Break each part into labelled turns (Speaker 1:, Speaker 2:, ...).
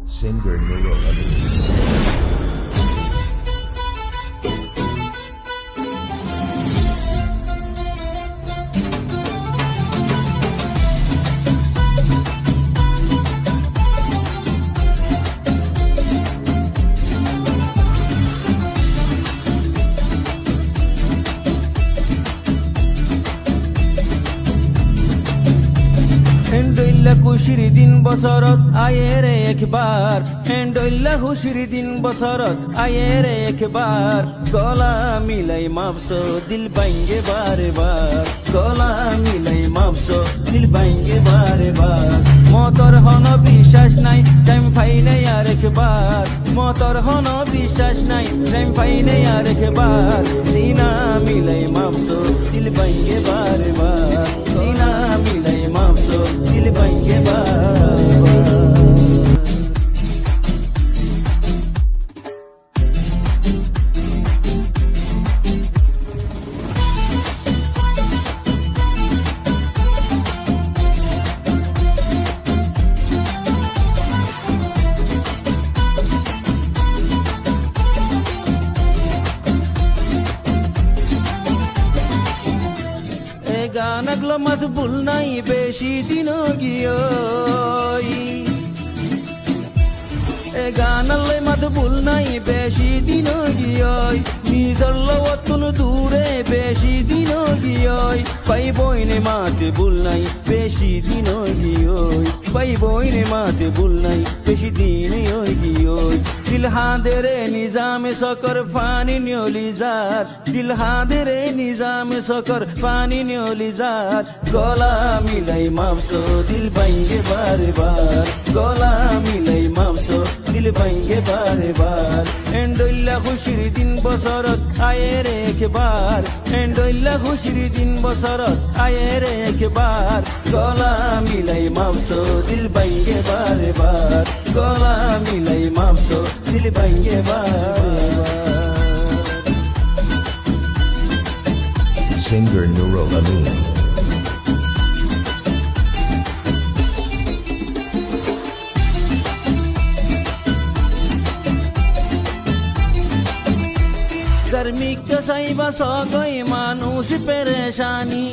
Speaker 1: Singer Nurul Amin.
Speaker 2: এন্ডইল্লা খুশির দিন বছরত আয়ের একবার, এন্ডইল্লা খুশির দিন বছরত আয়ের একবার, গলা মিলাই মাপসো দিল ভাঙ্গে বারে বার, গলা মিলাই মাপসো দিল ভাঙ্গে বারে বার। মতর হন বিশ্বাস নাই টাইম ফাই নাই আর একবার, মতর হন বিশ্বাস নাই টাইম ফাই নাই আর একবার, সিনা মিলাই মাপসো দিল ভাঙ্গে বারে বার, সিনা মিলাই মাপসো দিল ভাঙ্গে বারে বার। গানগুলো মত ভুল নাই বেশি দিন গিয়ে, এ গানলে মত ভুল নাই বেশি দিন গিয়ে, নিজর লওয়াতুন দূরে বেশি দিন গিয়ে, পাই বইনে মাতে ভুল নাই বেশি দিন গিয়ে, পাই বইনে মাতে ভুল নাই বেশি দিন গিয়ে। দিল হাঁদেরে নিজামে সকর পানি নিয়লি যার, দিল হাঁদেরে নিজামে সকর পানি নিয়লি যার, গলা মিলাই মাপসো দিল ভাঙ্গে বারে বার, গলা মিলাই মাপসো দিল ভাঙ্গে বারে বার। এন্ডইল্লা খুশির দিন বছরত আয়ের একবার, এন্ডইল্লা খুশির দিন বছরত আয়ের একবার, গলা মিলাই মাপসো দিল ভাঙ্গে বারে বার, গলা মিলাই মাপসো দিল ভাঙ্গে বারে বার।
Speaker 1: Singer Nurul Amin.
Speaker 2: गर्मी के साइबा सो गई मानुष परेशानी,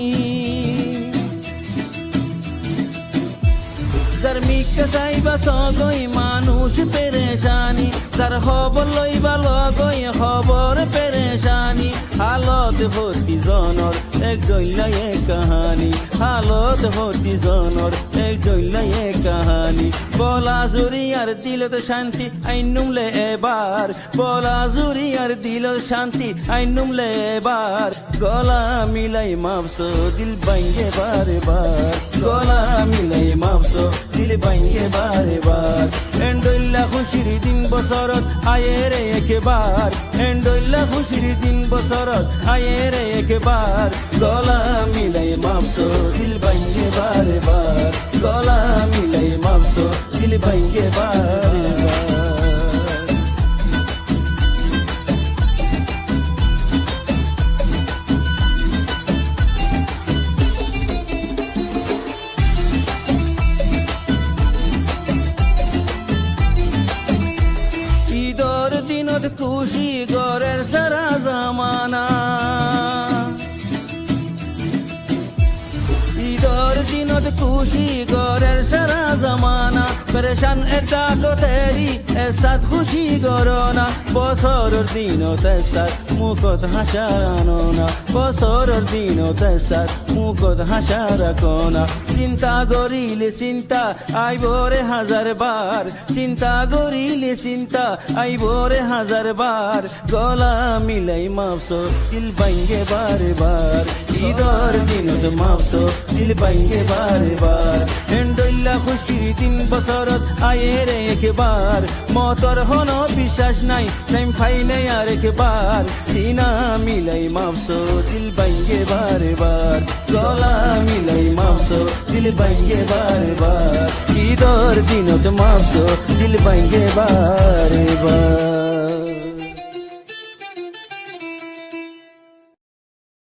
Speaker 2: गर्मी के साइबा सो गई मानुष परेशानी, যার খবর লইবা লগই খবর পেরেশানি, হালত ভর্তি জনর এক ডইলা এক কাহানি, হালত ভর্তি জনর এক ডইলা এক কাহানি। বলা জুরিয়ার দিলত শান্তি আইনুমলে এবার, বলা জুরিয়ার দিল শান্তি আইনুমলে এবার, গলা মিলাই মাপসো দিল ভাঙ্গে বারে বার, গলা মিলাই মাপসো দিল ভাঙ্গে বারে বার। এন্ডইল্লা খুশির দিন বছরত আয়ের একবার, এন্ডইল্লা খুশির দিন বছরত আয়ের একবার, গলা মিলাই মাপসো দিল ভাঙ্গে বারে বার, গলা মিলাই মাপসো দিল ভাঙ্গে বারে বার। খুশি গরের সারা জামানা, ঈদর দিনত খুশি গরের সারা জামানা, পরেশান এটা তো তেরি এসাদ খুশি গরনা, বছরের দিনত এসাদ মুখত হাসা আনো না, বছরের দিনত এসাদ মুখত হাসা রাখো না। চিন্তা করিলে চিন্তা আইবরে হাজার বার, চিন্তা করিলে চিন্তা আইবরে হাজার বার, গলা মিলাই মাপসো দিল ভাঙ্গে বারে বার, ঈদর দিনত মাপসো দিল ভাঙ্গে বারে বার। এন্ডইল্লা খুশির দিন বছরত আয়ের একবার, মতর হন বিশ্বাস নাই টাইম ফাই নাই আর একবার, সিনা মিলাই মাপসো দিল ভাঙ্গে বারে বার, গলা মিলাই মাপসো দিল ভাঙ্গে বারে বার, ঈদর দিনত মাপসো দিল ভাঙ্গে বারে বার।